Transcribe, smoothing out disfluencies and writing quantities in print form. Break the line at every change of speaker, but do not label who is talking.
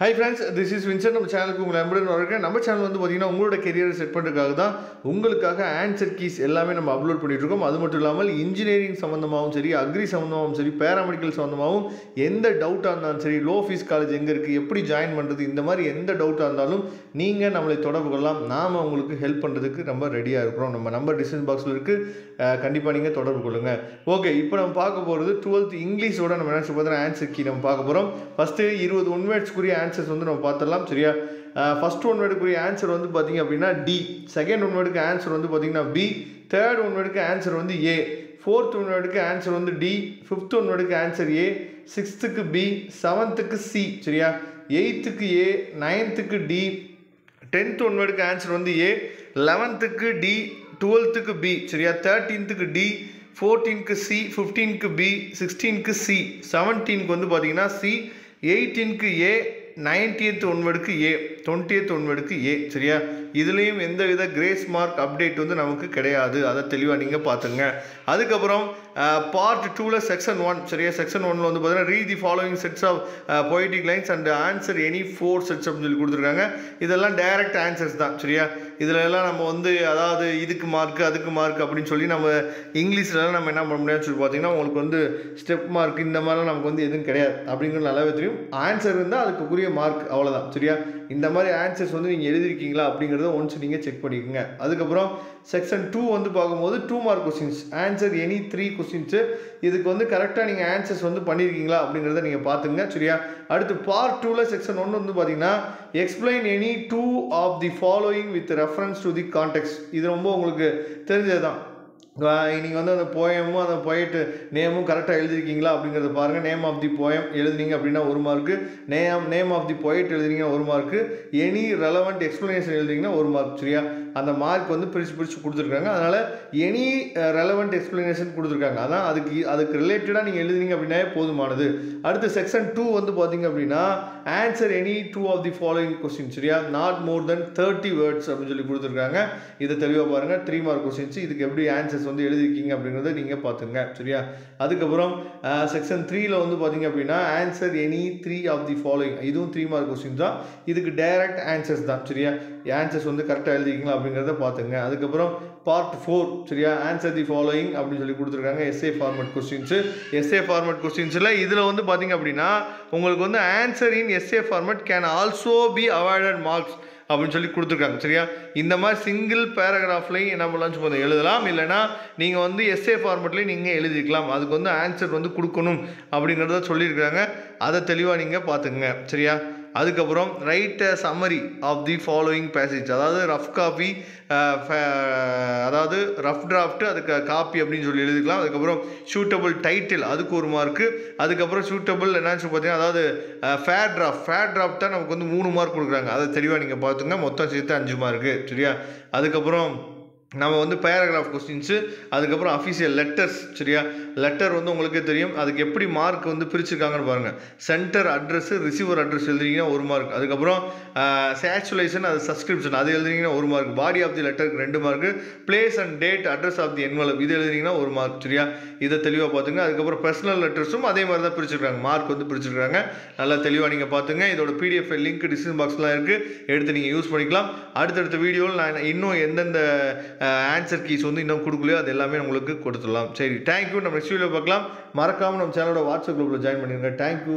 Hi friends, this is Vincent. நம்ம சேனலுக்கு உங்களை அன்புடன் வரவேற்கிறேன். நம்ம சேனல் வந்து பார்த்தீங்கன்னா உங்களோட கெரியரை செட் பண்ணுறதுக்காக தான் உங்களுக்காக ஆன்சர் கீஸ் எல்லாமே நம்ம அப்லோட் பண்ணிட்டு இருக்கோம். அது மட்டும் இல்லாமல் இன்ஜினியரிங் சம்மந்தமாகவும் சரி, அக்ரி சம்மந்தமாகவும் சரி, பேராமெடிக்கல் சம்மந்தமாகவும் எந்த டவுட்டாக இருந்தாலும் சரி, லோ ஃபீஸ் காலேஜ் எங்கே இருக்குது, எப்படி ஜாயின் பண்ணுறது, இந்த மாதிரி எந்த டவுட்டாக இருந்தாலும் நீங்கள் நம்மளை தொடர்பு கொள்ளலாம். நாம் உங்களுக்கு ஹெல்ப் பண்ணுறதுக்கு ரொம்ப ரெடியாக இருக்கிறோம். நம்ம நம்பர் டிஸ்கிரிப்ஷன் பாக்ஸில் இருக்குது, கண்டிப்பாக நீங்கள் தொடர்பு கொள்ளுங்கள். ஓகே, இப்போ நம்ம பார்க்க போகிறது 12th இங்கிலீஷோட நம்ம என்ன பார்த்தீங்கன்னா ஆன்சர் கீ நம்ம பார்க்க போகிறோம். ஃபஸ்ட்டு 20 ஒன் வேர்ட்ஸ்க்குரிய ஆன்சர்ஸ் வந்து நம்ம பார்த்துடலாம். சரியா? ஃபர்ஸ்ட் ஒன் வேர்டுக்குரிய ஆன்சர் வந்து பார்த்தீங்க அப்படின்னா டி, செகண்ட் ஒன் வேர்டுக்கு ஆன்சர் வந்து பார்த்தீங்கன்னா பி, தேர்ட் ஒன் வேர்டுக்கு ஆன்சர் வந்து ஏ, ஃபோர்த் ஒன் வேர்டுக்கு ஆன்சர் வந்து டி, ஃபிஃப்த் ஒன் வேர்டுக்கு ஆன்சர் ஏ, சிக்ஸ்த்துக்கு பி, செவன்த்துக்கு சி, சரியா? எயித்துக்கு ஏ, நைன்த்துக்கு டி, 10th ஒன் வேர்டுக்கு ஆன்சர் வந்து ஏ, 11த்துக்கு டி, 12த்துக்கு பி, சரியா? 13த்துக்கு டி, 14க்கு சி, 15க்கு பி, 16க்கு சி, 17க்கு வந்து பார்த்தீங்கன்னா சி, 18க்கு ஏ, 19th ஒன் வேர்டுக்கு ஏ, 20th ஒன் வேர்டுக்கு ஏ, சரியா? இதுலேயும் எந்த வித கிரேஸ் மார்க் அப்டேட் வந்து நமக்கு கிடையாது. அதை தெளிவாக நீங்கள் பார்த்துங்க. அதுக்கப்புறம் பார்ட் 2ல் செக்ஷன் 1, சரியா? செக்ஷன் 1ல் வந்து பார்த்தீங்கன்னா read the following sets of poetic lines and answer any 4 sets அப்படின்னு சொல்லி கொடுத்துருக்காங்க. இதெல்லாம் டைரக்ட் ஆன்சர்ஸ் தான், சரியா? இதில் எல்லாம் நம்ம வந்து அதாவது இதுக்கு மார்க் அதுக்கு மார்க் அப்படின்னு சொல்லி நம்ம இங்கிலீஷ்லலாம் நம்ம என்ன பண்ண முடியாதுன்னு சொல்லி பார்த்தீங்கன்னா உங்களுக்கு வந்து ஸ்டெப் மார்க் இந்த மாதிரிலாம் நமக்கு வந்து எதுவும் கிடையாது அப்படிங்கிறது நல்லாவே தெரியும். ஆன்சர் இருந்தால் அதுக்குரிய மார்க், அவ்வளோதான், சரியா? இந்த மாதிரி ஆன்சர்ஸ் வந்து நீங்கள் எழுதிருக்கீங்களா அப்படிங்கிறத ஒன்ஸ் நீங்கள் செக் பண்ணிக்கோங்க. அதுக்கப்புறம் செக்ஷன் 2 வந்து பார்க்கும்போது 2 mark questions, answer any 3 questions. இதுக்கு வந்து கரெக்டாக நீங்கள் ஆன்சர்ஸ் வந்து பண்ணியிருக்கீங்களா அப்படிங்கிறத நீங்கள் பார்த்துங்க, சரியா? அடுத்து பார்ட் 2ல் செக்ஷன் 1 வந்து பார்த்தீங்கன்னா explain any 2 of the following with reference to the context. இது ரொம்ப உங்களுக்கு தெரிஞ்சது தான். நீங்கள் வந்து அந்த போயமும் அந்த போயிட்டு நேமும் கரெக்டாக எழுதிருக்கீங்களா அப்படிங்கிறத பாருங்கள். நேம் ஆஃப் தி போயம் எழுதுனீங்க அப்படின்னா 1 mark, name of the poet எழுதுனீங்கன்னா 1 மார்க்கு, எனி ரெலவெண்ட் எக்ஸ்ப்ளனேஷன் எழுதிங்கன்னா 1 மார்க், சரியா? அந்த மார்க் வந்து பிரித்து கொடுத்துருக்காங்க. அதனால் எனி ரெலவெண்ட் எக்ஸ்ப்ளனேஷன் கொடுத்துருக்காங்க. அதான் அதுக்கு ரிலேட்டடாக நீங்கள் எழுதுனீங்க அப்படின்னாவே போதுமானது. அடுத்து செக்ஷன் 2 வந்து பார்த்தீங்க அப்படின்னா answer any 2 of the following question, சரியா? நாட் மோர் தென் 30 வேர்ட்ஸ் அப்படின்னு சொல்லி கொடுத்துருக்காங்க. இதை தெளிவாக பாருங்கள். 3 மார்க் கொஸ்டின்ஸ். இதுக்கு எப்படி ஆன்சர்ஸ் வந்து எழுதிருக்கீங்க அப்படிங்கிறத நீங்கள் பார்த்துங்க, சரியா? அதுக்கப்புறம் செக்ஷன் 3ல் வந்து பார்த்தீங்க அப்படின்னா answer any 3 of the following, இதுவும் 3 மார்க் கொஸ்டின்ஸ் தான். இதுக்கு டைரக்ட் ஆன்சர்ஸ் தான், சரியா? ஆன்சர்ஸ் வந்து கரெக்டாக எழுதிருக்கீங்களா அப்படிங்கிறத பார்த்துங்க. அதுக்கப்புறம் பார்ட் 4, சரியா? ஆன்சர் தி ஃபாலோயிங் அப்படின்னு சொல்லி கொடுத்துருக்காங்க. SA format questions. SA format கொஸ்டின்ஸில் இதில் வந்து பார்த்தீங்க அப்படின்னா உங்களுக்கு வந்து answer in SA format can also be avoided marks அப்படின்னு சொல்லி கொடுத்துருக்காங்க, சரியா? இந்த மாதிரி சிங்கிள் பேராகிராஃப்லையும் என்ன பண்ணலாம்னு சொல்லி எழுதலாம். இல்லைனா நீங்கள் வந்து எஸ்ஏ ஃபார்மேட்லேயும் நீங்கள் எழுதிக்கலாம். அதுக்கு வந்து ஆன்சர் வந்து கொடுக்கணும் அப்படிங்கிறத சொல்லியிருக்காங்க. அதை தெளிவாக நீங்கள் பார்த்துங்க, சரியா? அதுக்கப்புறம் write a summary of the following passage, அதாவது ரஃப் காப்பி, அதாவது ரஃப் டிராஃப்ட், அதுக்கு காப்பி அப்படின்னு சொல்லி எழுதிக்கலாம். அதுக்கப்புறம் சூட்டபிள் டைட்டில், அதுக்கு 1 மார்க்கு. அதுக்கப்புறம் சூட்டபிள் என்னன்னு பார்த்தீங்கன்னா அதாவது ஃபேர் டிராஃப்ட் தான் நமக்கு வந்து 3 மார்க் கொடுக்குறாங்க. அதை தெளிவாக நீங்கள் பார்த்துங்க. மொத்தம் சேர்த்து 5 மார்க்கு, சரியா? அதுக்கப்புறம் நம்ம வந்து பேராகிராஃப் கொஸ்டின்ஸு, அதுக்கப்புறம் அஃபிஷியல் லெட்டர்ஸ், சரியா? லெட்டர் வந்து உங்களுக்கே தெரியும். அதுக்கு எப்படி மார்க் வந்து பிரிச்சுருக்காங்கன்னு பாருங்கள். சென்டர் அட்ரஸ், ரிசீவர் அட்ரஸ் எழுதுனீங்கன்னா 1 மார்க். அதுக்கப்புறம் சேச்சுலேஷன், அது சப்ஸ்கிரிப்ஷன், அது எழுதுனீங்கன்னா 1 மார்க். பாடி ஆஃப் தி லெட்டருக்கு 2 mark. Place and date, address of the envelope, இது எழுதுனீங்கன்னா 1 மார்க், சரியா? இதை தெளிவாக பார்த்துங்க. அதுக்கப்புறம் பர்சனல் லெட்டர்ஸும் அதே மாதிரி தான் பிரிச்சுருக்காங்க, மார்க் வந்து பிரிச்சுருக்காங்க. நல்லா தெளிவாக நீங்கள் பார்த்துங்க. இதோட பிடிஎஃப் லிங்க் டிஸ்கிரிப்ஷன் பாக்ஸ்லாம் இருக்குது, எடுத்து நீங்கள் யூஸ் பண்ணிக்கலாம். அடுத்தடுத்த வீடியோவில் நான் இன்னும் எந்தெந்த ஆன்சர் கீஸ் வந்து இன்னும் கொடுக்கலையோ அது எல்லாமே உங்களுக்கு கொடுத்துடலாம். சரி, தேங்க்யூ. நம்ம நெக்ஸ்ட் வீடியோ பார்க்கலாம். மறக்காமல் நம்ம சேனலோட வாட்ஸ்அப் குரூப்பில் ஜாயின் பண்ணிடுங்க. தேங்க்யூ.